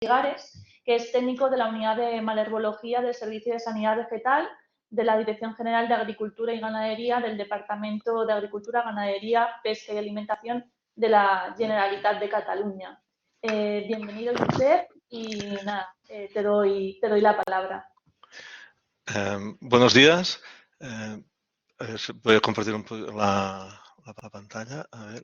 Ligares, que es técnico de la Unidad de Malherbología del Servicio de Sanidad Vegetal de la Dirección General de Agricultura y Ganadería del Departamento de Agricultura, Ganadería, Pesca y Alimentación de la Generalitat de Cataluña. Bienvenido, Josep, y nada, te doy la palabra. Buenos días. Voy a compartir un poco la pantalla. A ver.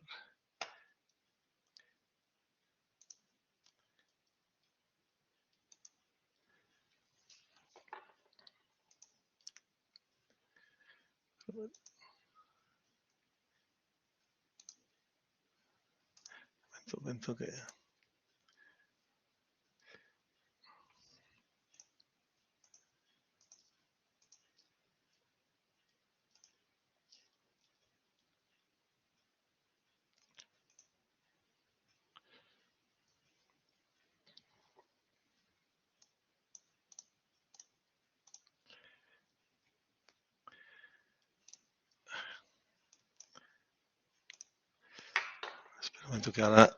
Un momento que... Espera un momento que ahora...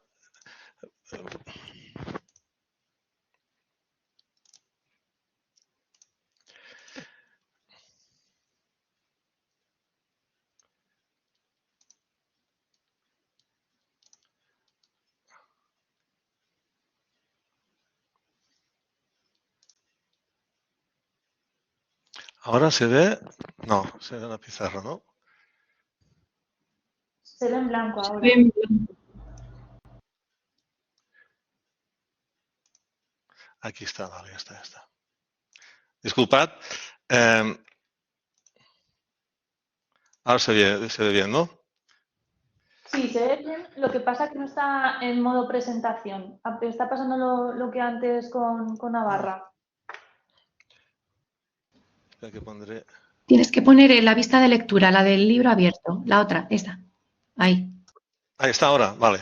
¿Ahora se ve? No, se ve la pizarra, ¿no? Se ve en blanco ahora. Aquí está, vale, ya está. Disculpad. Ahora se ve bien, ¿no? Sí, se ve bien. Lo que pasa es que no está en modo presentación. Está pasando lo que antes con Navarra. Espera que pondré... Tienes que poner la vista de lectura, la del libro abierto, la otra, esta. Ahí. Ahí está ahora, vale.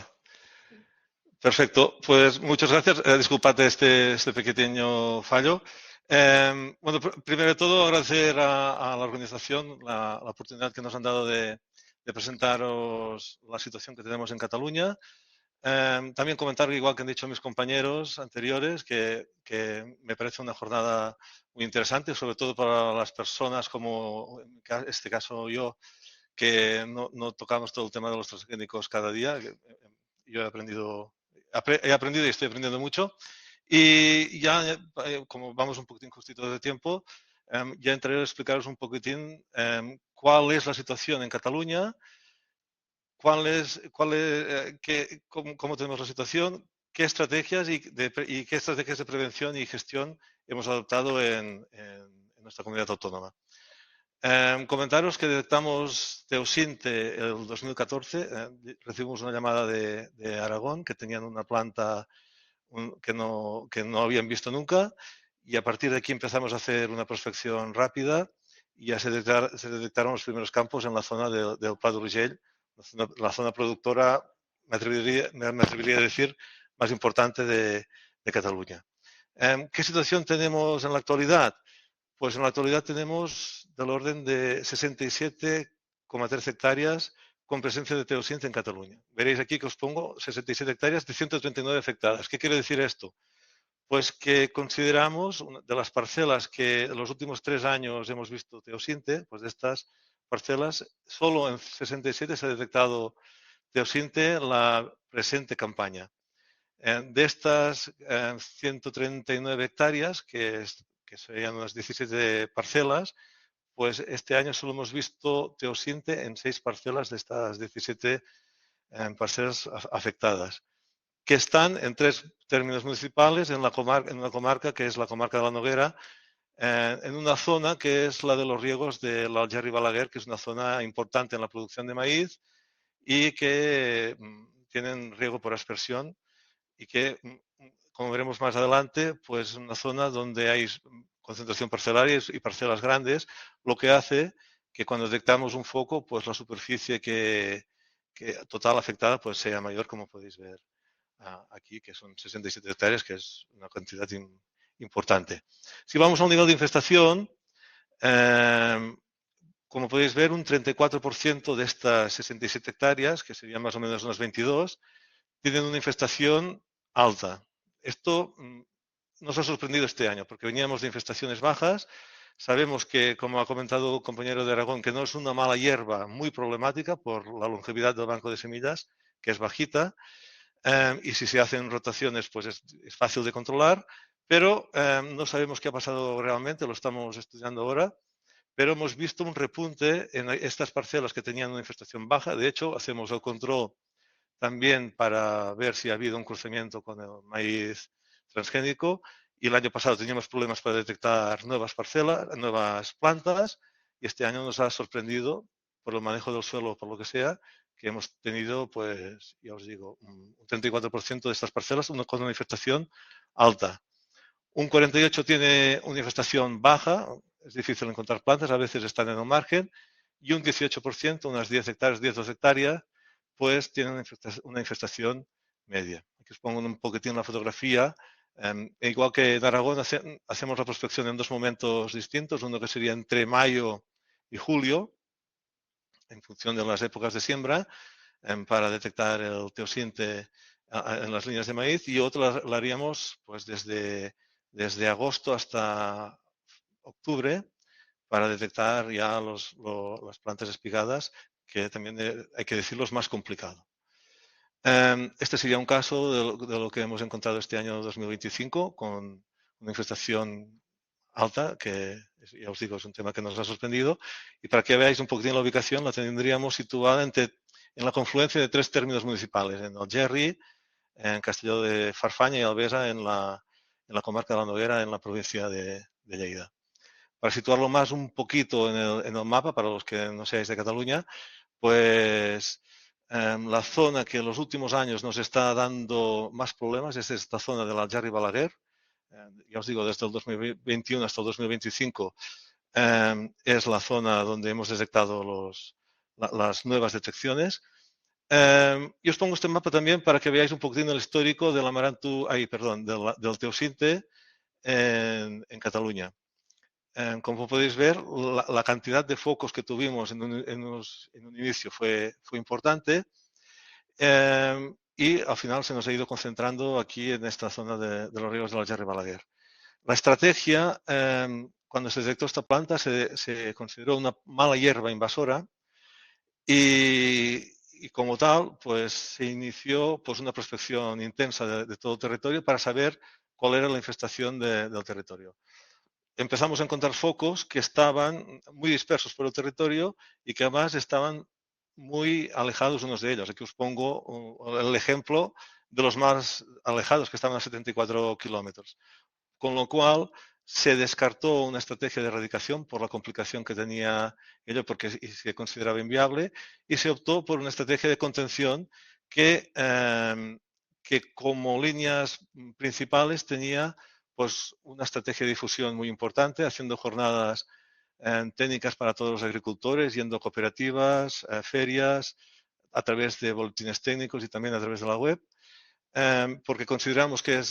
Perfecto, pues muchas gracias. Disculpad este pequeño fallo. Bueno, primero de todo agradecer a la organización la oportunidad que nos han dado de presentaros la situación que tenemos en Cataluña. También comentar, igual que han dicho mis compañeros anteriores, que me parece una jornada muy interesante, sobre todo para las personas como en este caso yo, que no tocamos todo el tema de los transgénicos cada día. Yo he aprendido y estoy aprendiendo mucho. Y ya, como vamos un poquitín justitos de tiempo, ya entraré a explicaros un poquitín cuál es la situación en Cataluña, cómo tenemos la situación, qué estrategias y qué estrategias de prevención y gestión hemos adoptado en nuestra comunidad autónoma. Comentaros que detectamos Teosinte el 2014. Recibimos una llamada de Aragón, que tenían una planta que no habían visto nunca, y a partir de aquí empezamos a hacer una prospección rápida y ya se detectaron los primeros campos en la zona del Pla d'Urgell, la zona productora, me atrevería a decir, más importante de Cataluña. ¿Qué situación tenemos en la actualidad? Pues en la actualidad tenemos del orden de 67,3 hectáreas con presencia de teosinte en Cataluña. Veréis aquí que os pongo 67 hectáreas de 139 afectadas. ¿Qué quiere decir esto? Pues que consideramos de las parcelas que en los últimos 3 años hemos visto teosinte, pues de estas parcelas, solo en 67 se ha detectado teosinte en la presente campaña. De estas 139 hectáreas, que serían unas 17 parcelas, pues este año solo hemos visto teosinte en 6 parcelas de estas 17 parcelas afectadas, que están en 3 términos municipales en una comarca que es la comarca de la Noguera, en una zona que es la de los riegos de l'Algerri Balaguer, que es una zona importante en la producción de maíz y que tienen riego por aspersión y que, como veremos más adelante, pues es una zona donde hay concentración parcelaria y parcelas grandes, lo que hace que cuando detectamos un foco, pues la superficie que total afectada pues sea mayor, como podéis ver aquí, que son 67 hectáreas, que es una cantidad importante. Si vamos a un nivel de infestación, como podéis ver, un 34% de estas 67 hectáreas, que serían más o menos unas 22, tienen una infestación alta. Esto nos ha sorprendido este año porque veníamos de infestaciones bajas. Sabemos que, como ha comentado el compañero de Aragón, que no es una mala hierba muy problemática por la longevidad del banco de semillas, que es bajita, y si se hacen rotaciones, pues es fácil de controlar, pero no sabemos qué ha pasado realmente, lo estamos estudiando ahora, pero hemos visto un repunte en estas parcelas que tenían una infestación baja. De hecho, hacemos el control también para ver si ha habido un cruzamiento con el maíz transgénico, y el año pasado teníamos problemas para detectar nuevas parcelas, nuevas plantas, y este año nos ha sorprendido por el manejo del suelo, por lo que sea, que hemos tenido, pues, ya os digo, un 34% de estas parcelas con una infestación alta. Un 48% tiene una infestación baja, es difícil encontrar plantas, a veces están en el margen, y un 18%, unas 10 hectáreas, 10 hectáreas, pues tienen una infestación media. Aquí os pongo un poquitín la fotografía. Igual que en Aragón hacemos la prospección en dos momentos distintos, uno que sería entre mayo y julio, en función de las épocas de siembra, para detectar el teosinte en las líneas de maíz, y otro la haríamos pues desde agosto hasta octubre para detectar ya las plantas espigadas, que también hay que decirlo es más complicado. Este sería un caso de lo que hemos encontrado este año 2025 con una infestación alta, que ya os digo, es un tema que nos ha sorprendido. Y para que veáis un poquitín la ubicación, la tendríamos situada en la confluencia de tres términos municipales, en Algerri, en Castelló de Farfanya y Albesa, en la comarca de la Noguera, en la provincia de Lleida. Para situarlo más un poquito en el mapa, para los que no seáis de Cataluña, pues la zona que en los últimos años nos está dando más problemas es esta zona del Algerri Balaguer. Ya os digo, desde el 2021 hasta el 2025 es la zona donde hemos detectado las nuevas detecciones. Y os pongo este mapa también para que veáis un poquitín el histórico del amaranto, del teosinte en Cataluña. Como podéis ver, la cantidad de focos que tuvimos en un inicio fue importante, y al final se nos ha ido concentrando aquí en esta zona de los ríos del Algerri Balaguer. La estrategia, cuando se detectó esta planta, se consideró una mala hierba invasora, y como tal, pues se inició pues una prospección intensa de todo el territorio para saber cuál era la infestación del territorio. Empezamos a encontrar focos que estaban muy dispersos por el territorio y que además estaban muy alejados unos de ellos. Aquí os pongo el ejemplo de los más alejados, que estaban a 74 kilómetros. Con lo cual se descartó una estrategia de erradicación por la complicación que tenía ello, porque se consideraba inviable, y se optó por una estrategia de contención que como líneas principales tenía pues una estrategia de difusión muy importante, haciendo jornadas técnicas para todos los agricultores, yendo a cooperativas, ferias, a través de boletines técnicos y también a través de la web, porque consideramos que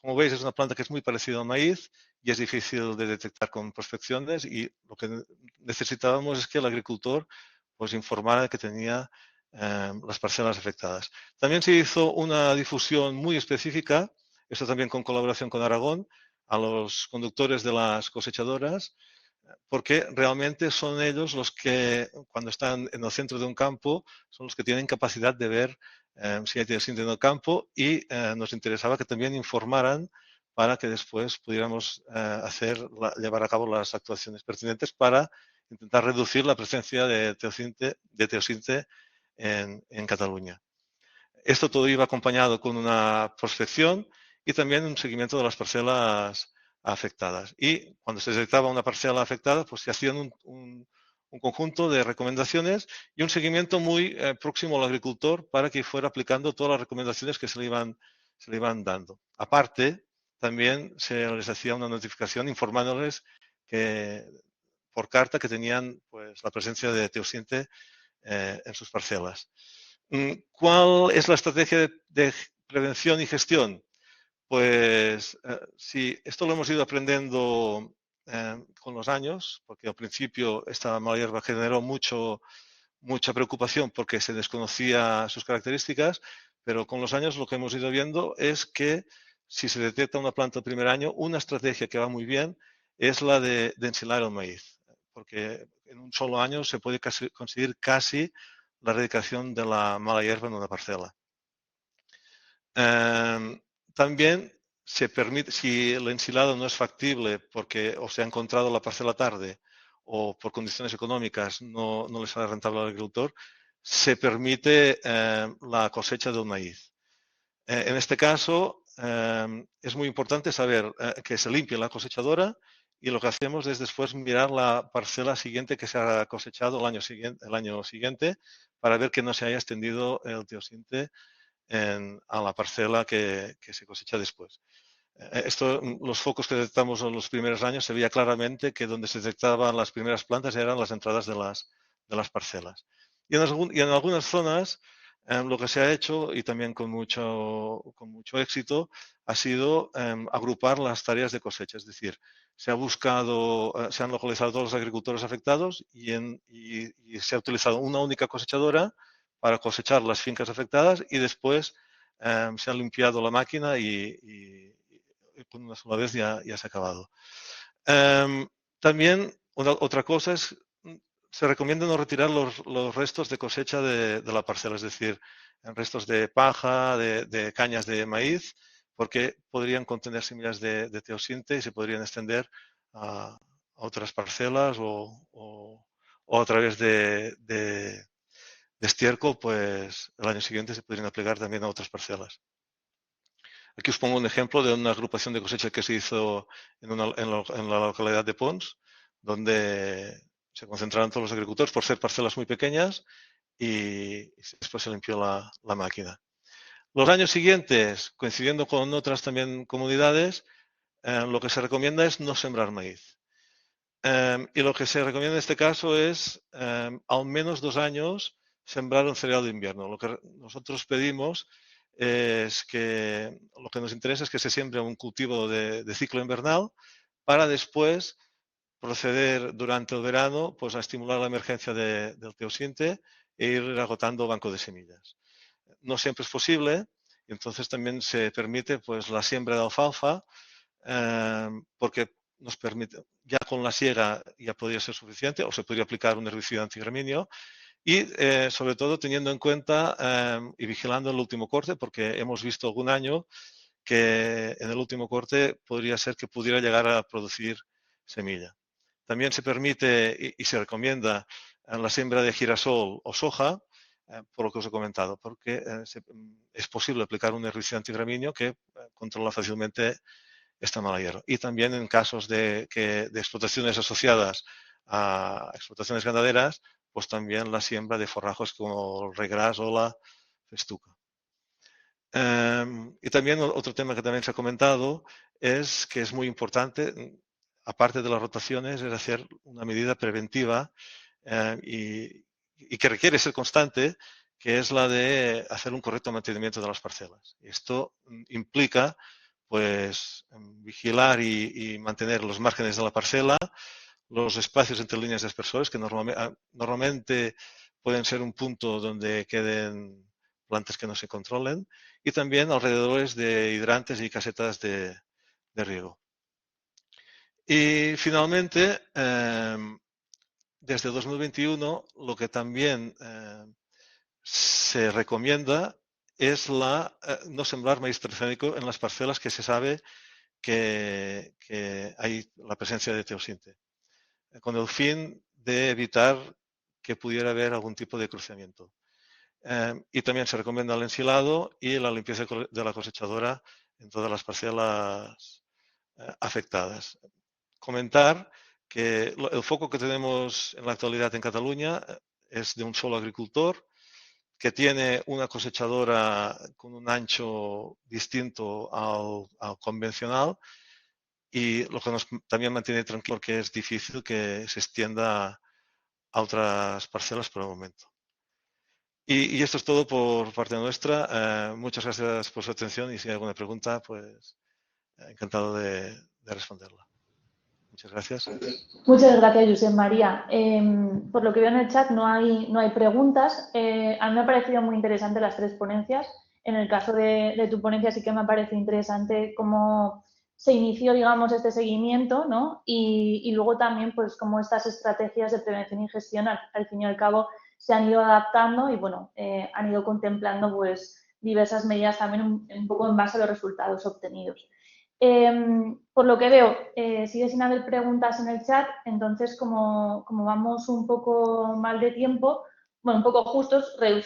como veis, es una planta que es muy parecida al maíz y es difícil de detectar con prospecciones, y lo que necesitábamos es que el agricultor pues informara que tenía las parcelas afectadas. También se hizo una difusión muy específica, esto también con colaboración con Aragón, a los conductores de las cosechadoras, porque realmente son ellos los que, cuando están en el centro de un campo, son los que tienen capacidad de ver si hay teosinte en el campo, y nos interesaba que también informaran para que después pudiéramos llevar a cabo las actuaciones pertinentes para intentar reducir la presencia de teosinte en Cataluña. Esto todo iba acompañado con una prospección y también un seguimiento de las parcelas afectadas. Y cuando se detectaba una parcela afectada, pues se hacían un conjunto de recomendaciones y un seguimiento muy próximo al agricultor para que fuera aplicando todas las recomendaciones que se le iban dando. Aparte, también se les hacía una notificación informándoles por carta que tenían pues la presencia de teosinte en sus parcelas. ¿Cuál es la estrategia de prevención y gestión? Pues sí, esto lo hemos ido aprendiendo con los años, porque al principio esta mala hierba generó mucha preocupación porque se desconocía sus características, pero con los años lo que hemos ido viendo es que si se detecta una planta el primer año, una estrategia que va muy bien es la de ensilar el maíz, porque en un solo año se puede conseguir casi la erradicación de la mala hierba en una parcela. También se permite, si el ensilado no es factible porque o se ha encontrado la parcela tarde o por condiciones económicas no le sale rentable al agricultor, se permite la cosecha del maíz. En este caso, es muy importante saber que se limpie la cosechadora y lo que hacemos es después mirar la parcela siguiente que se ha cosechado el año siguiente para ver que no se haya extendido el teosinte a la parcela que se cosecha después. Los focos que detectamos en los primeros años se veía claramente que donde se detectaban las primeras plantas eran las entradas de las parcelas. Y en algunas zonas lo que se ha hecho, y también con mucho éxito, ha sido agrupar las tareas de cosecha. Es decir, se han localizado todos los agricultores afectados y se ha utilizado una única cosechadora para cosechar las fincas afectadas y después se ha limpiado la máquina y con una sola vez ya se ha acabado. También otra cosa es, se recomienda no retirar los restos de cosecha de la parcela, es decir, restos de paja, de cañas de maíz, porque podrían contener semillas de teosinte y se podrían extender a otras parcelas o a través de estiércol, pues el año siguiente se podrían aplicar también a otras parcelas. Aquí os pongo un ejemplo de una agrupación de cosecha que se hizo en la localidad de Pons, donde se concentraron todos los agricultores por ser parcelas muy pequeñas y después se limpió la máquina. Los años siguientes, coincidiendo con otras también comunidades, lo que se recomienda es no sembrar maíz. Y lo que se recomienda en este caso es al menos 2 años sembrar un cereal de invierno. Lo que nosotros pedimos es que lo que nos interesa es que se siembre un cultivo de ciclo invernal para después proceder durante el verano pues, a estimular la emergencia del teosinte e ir agotando banco de semillas. No siempre es posible, y entonces también se permite pues, la siembra de alfalfa porque nos permite, ya con la siega ya podría ser suficiente o se podría aplicar un herbicida antigraminio y sobre todo teniendo en cuenta y vigilando el último corte porque hemos visto algún año que en el último corte podría ser que pudiera llegar a producir semilla. También se permite y se recomienda la siembra de girasol o soja, por lo que os he comentado, porque es posible aplicar un herbicida antigraminio que controla fácilmente esta mala hierba. Y también en casos de explotaciones asociadas a explotaciones ganaderas, pues también la siembra de forrajos como el regras o la festuca. Y también otro tema que también se ha comentado es que es muy importante, aparte de las rotaciones, es hacer una medida preventiva y que requiere ser constante, que es la de hacer un correcto mantenimiento de las parcelas. Esto implica pues vigilar y mantener los márgenes de la parcela, los espacios entre líneas de aspersores, que normalmente pueden ser un punto donde queden plantas que no se controlen, y también alrededores de hidrantes y casetas de riego. Y finalmente, desde 2021, lo que también se recomienda es no sembrar maíz transgénico en las parcelas que se sabe que hay la presencia de teosinte, con el fin de evitar que pudiera haber algún tipo de cruciamiento. Y también se recomienda el ensilado y la limpieza de la cosechadora en todas las parcelas afectadas. Comentar que el foco que tenemos en la actualidad en Cataluña es de un solo agricultor que tiene una cosechadora con un ancho distinto al convencional y lo que nos también mantiene tranquilo porque es difícil que se extienda a otras parcelas por el momento. Y esto es todo por parte nuestra. Muchas gracias por su atención y si hay alguna pregunta, pues encantado de responderla. Muchas gracias. Muchas gracias, Josep María. Por lo que veo en el chat no hay preguntas. A mí me han parecido muy interesantes las 3 ponencias. en el caso de tu ponencia sí que me parece interesante cómo se inició, digamos, este seguimiento, ¿no? Y luego también, pues, cómo estas estrategias de prevención y gestión, al fin y al cabo, se han ido adaptando y, bueno, han ido contemplando, pues, diversas medidas también un poco en base a los resultados obtenidos. Por lo que veo, sigue sin haber preguntas en el chat, entonces, como vamos un poco mal de tiempo, bueno, un poco justos, reducimos